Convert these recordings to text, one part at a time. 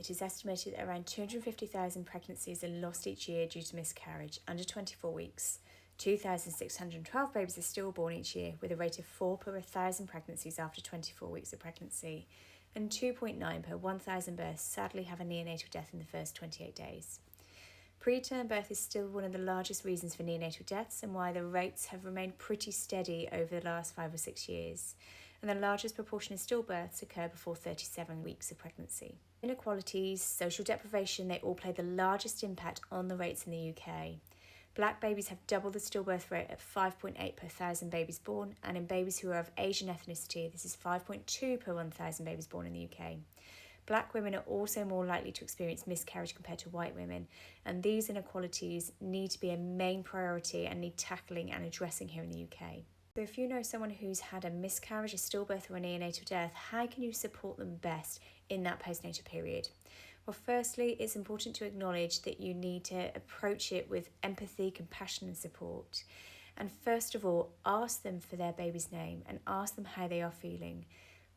It is estimated that around 250,000 pregnancies are lost each year due to miscarriage under 24 weeks. 2,612 babies are stillborn each year, with a rate of 4 per 1,000 pregnancies after 24 weeks of pregnancy, and 2.9 per 1,000 births sadly have a neonatal death in the first 28 days. Preterm birth is still one of the largest reasons for neonatal deaths and why the rates have remained pretty steady over the last 5 or 6 years. And the largest proportion of stillbirths occur before 37 weeks of pregnancy. Inequalities, social deprivation, they all play the largest impact on the rates in the UK. Black babies have double the stillbirth rate at 5.8 per 1,000 babies born, and in babies who are of Asian ethnicity, this is 5.2 per 1,000 babies born in the UK. Black women are also more likely to experience miscarriage compared to white women, and these inequalities need to be a main priority and need tackling and addressing here in the UK. So if you know someone who's had a miscarriage, a stillbirth or a neonatal death, how can you support them best in that postnatal period? Well, firstly, it's important to acknowledge that you need to approach it with empathy, compassion and support. And first of all, ask them for their baby's name and ask them how they are feeling.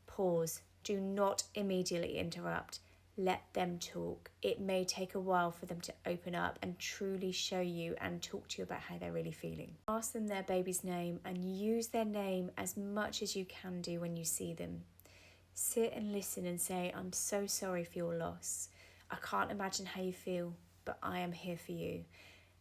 Pause. Do not immediately interrupt. Let them talk. It may take a while for them to open up and truly show you and talk to you about how they're really feeling. Ask them their baby's name and use their name as much as you can do when you see them. Sit and listen and say, I'm so sorry for your loss. I can't imagine how you feel, but I am here for you.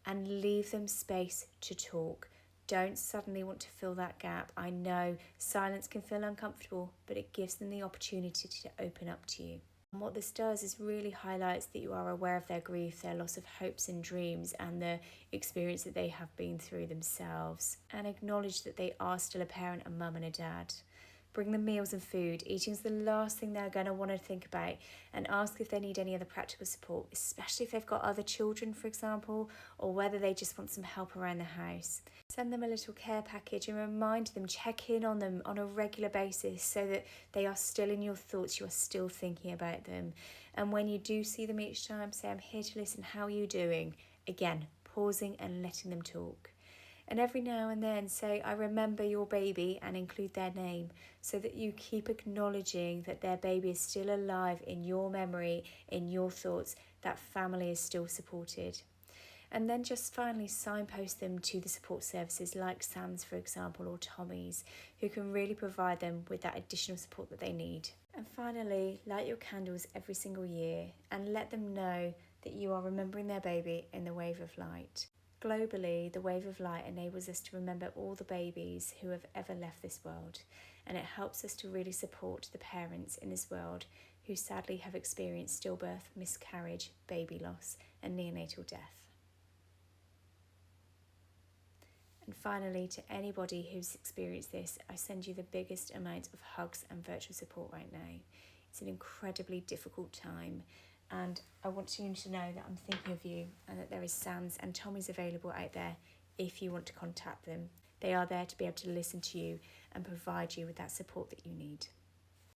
And leave them space to talk. Don't suddenly want to fill that gap. I know silence can feel uncomfortable, but it gives them the opportunity to open up to you. And what this does is really highlights that you are aware of their grief, their loss of hopes and dreams, and the experience that they have been through themselves. And acknowledge that they are still a parent, a mum and a dad. Bring them meals and food. Eating is the last thing they're going to want to think about, and ask if they need any other practical support, especially if they've got other children, for example, or whether they just want some help around the house. Send them a little care package and remind them, check in on them on a regular basis so that they are still in your thoughts, you are still thinking about them. And when you do see them each time, say, I'm here to listen, how are you doing? Again, pausing and letting them talk. And every now and then say, I remember your baby, and include their name so that you keep acknowledging that their baby is still alive in your memory, in your thoughts, that family is still supported. And then just finally signpost them to the support services like SANS, for example, or Tommy's, who can really provide them with that additional support that they need. And finally, light your candles every single year and let them know that you are remembering their baby in the wave of light. Globally, the wave of light enables us to remember all the babies who have ever left this world, and it helps us to really support the parents in this world who sadly have experienced stillbirth, miscarriage, baby loss, and neonatal death. And finally, to anybody who's experienced this, I send you the biggest amount of hugs and virtual support right now. It's an incredibly difficult time, and I want you to know that I'm thinking of you and that there is SANS and Tommy's available out there if you want to contact them. They are there to be able to listen to you and provide you with that support that you need.